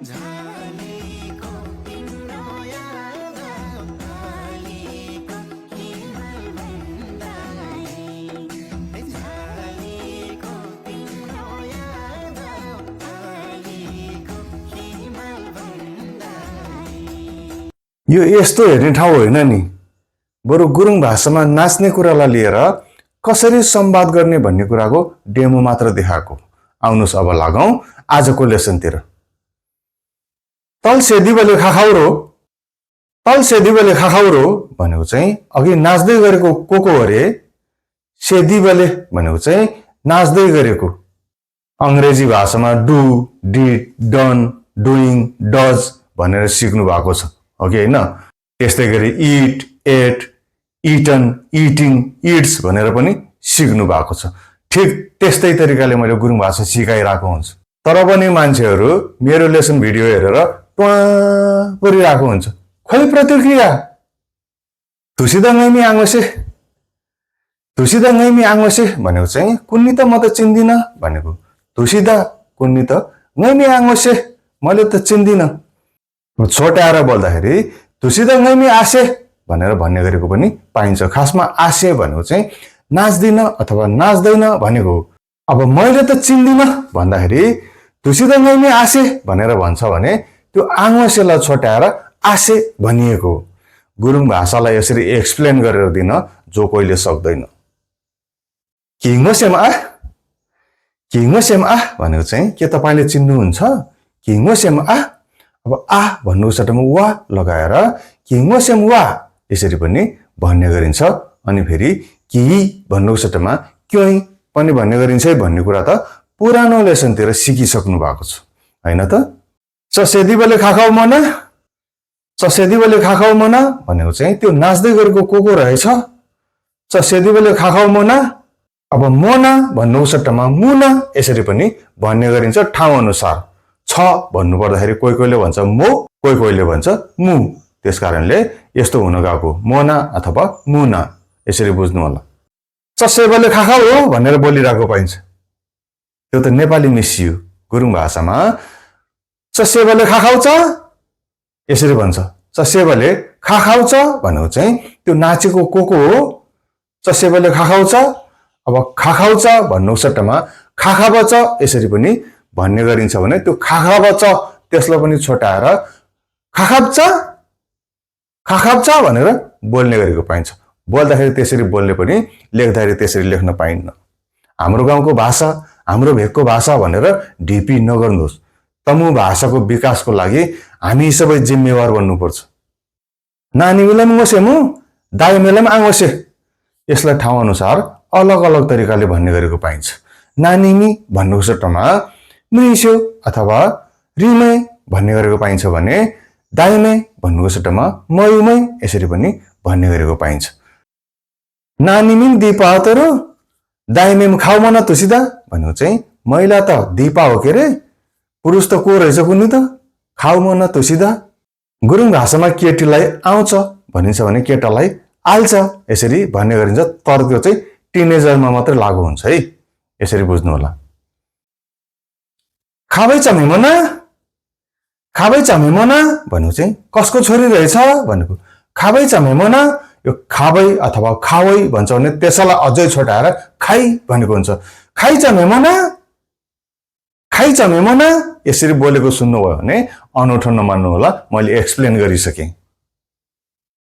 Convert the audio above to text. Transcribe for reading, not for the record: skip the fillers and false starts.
यो यस्तो हेर्ने ठाउँ होइन नि, बरु गुरुङ भाषामा नाच्ने कुरालाई लिएर कसरी संवाद गर्ने भन्ने कुराको डेमो मात्र देखाएको। आउनुहोस् अब लागौं आजको लेसनतिर। तल सेदिबले खाखाउरो भनेको चाहिँ अघि नाच्दै गरेको को अरे, सेदिबले भनेको चाहिँ नाच्दै गरेको। अंग्रेजी भाषामा do, did, done, doing, does भनेर सिक्नु भएको छ, हो कि हैन? त्यस्तै गरी eat, ate, eaten, eating, eats भनेर पनि सिक्नु भएको छ। ठीक त्यस्तै तरिकाले मैले गुरुङ भाषा सिकाइरहेको हुन्छु। तर पनि मान्छेहरू मेरो लेसन भिडियो हेरेर ट्वा परिरहेको हुन्छ। खोइ प्रतिक्रिया? तुसिदा ngैमी आङोसे भनेको चाहिँ कुन्नी त म त चिन्दिन भनेको। तुसिदा कुन्नी त ngैमी आङोसे मैले त चिन्दिन। छोटाएर बोल्दाखेरि तुसिदा ngैमी आसे भनेर भन्ने गरेको पनि पाइन्छ। खासमा आसे भनेको चाहिँ नाच्दिन अथवा नाच्दैन भनेको। अब मैले त चिन्दिन भन्दाखेरि तुसिदा ngैमी आसे भनेर भन्छ भने त्यो आङोसेलाई छोटाएर आसे भनिएको। गुरुङ भाषालाई यसरी एक्सप्लेन गरेर दिन जो कोहीले सक्दैन। किङोसेम आ भनेको चाहिँ के तपाईले चिन्नुहुन्छ? किङोसेम आ, अब आ भन्नुको सट्टामा वा लगाएर किङोसेम वा यसरी पनि भन्ने गरिन्छ। अनि फेरि कि भन्नुको सट्टामा क्योइ पनि भन्ने गरिन्छ भन्ने कुरा त पुरानो लेसनतिर सिकिसक्नु भएको छ, हैन त? चसेदिबले खाखाउ मना भनेको चाहिँ त्यो नाच्दै गरेको को रहेछ? चसेदिबले खाखाउ मना। अब मोना भन्नुको सट्टामा मुना यसरी पनि भन्ने गरिन्छ ठाउँ अनुसार। छ भन्नु पर्दाखेरि कोही कोहीले भन्छ मो, कोही कोहीले भन्छ मु। त्यसकारणले यस्तो हुन गएको मोना अथवा मुना, यसरी बुझ्नु होला। चसेबले खाखाउ हो भनेर बोलिरहेको पाइन्छ। त्यो त नेपाली मिसियो। गुरुङ भाषामा चसेबले खाखाउछ यसरी भन्छ। चसेबले खाखाउछ भनेको चाहिँ त्यो नाचेको को हो? चसेबले खाखाउछ। अब खाखाउछ भन्नुको सट्टामा खाखाबच यसरी पनि भन्ने गरिन्छ भने त्यो खाखाबच त्यसलाई पनि छोटाएर खाखाब्छ भनेर बोल्ने गरेको पाइन्छ। बोल्दाखेरि त्यसरी बोल्ने पनि लेख्दाखेरि त्यसरी लेख्न पाइन्न। हाम्रो गाउँको भाषा, हाम्रो भेगको भाषा भनेर ढिपी नगर्नुहोस्। तमु भाषाको विकासको लागि हामी सबै जिम्मेवार बन्नुपर्छ। नानी मिलम ngoसेमु, दाइ मिलम आङोसे, यसलाई ठाउँ अनुसार अलग अलग तरिकाले भन्ने गरेको पाइन्छ। नानीमी भन्नुको सट्टामा मिस्यो अथवा रिमे भन्ने गरेको पाइन्छ भने दाइमे भन्नुको सट्टामा मयुमै यसरी पनि भन्ने गरेको पाइन्छ। नानीमिम दिपा तरो दाइमेम खाउ मना तुसिदा भनेको चाहिँ महिला त दिपा हो के रे, पुरुष त को रहेछ कुन्नी त? खाउ मना तुसिदा। गुरुङ भाषामा केटीलाई आउँछ भनिन्छ भने केटालाई आल्छ यसरी भन्ने गरिन्छ। तर त्यो चाहिँ टिनेजरमा मात्रै लागू हुन्छ है, यसरी बुझ्नु होला। खाबै चामेमना भनेको चाहिँ कसको छोरी रहेछ भनेको। खाबै चामेमना, यो खाबै अथवा खावै भन्छ भने त्यसलाई अझै छोटाएर खाइ भनेको हुन्छ। खाइ चामेमना यसरी बोलेको सुन्नुभयो भने अनौठो नमान्नु होला, मैले एक्सप्लेन गरिसकेँ।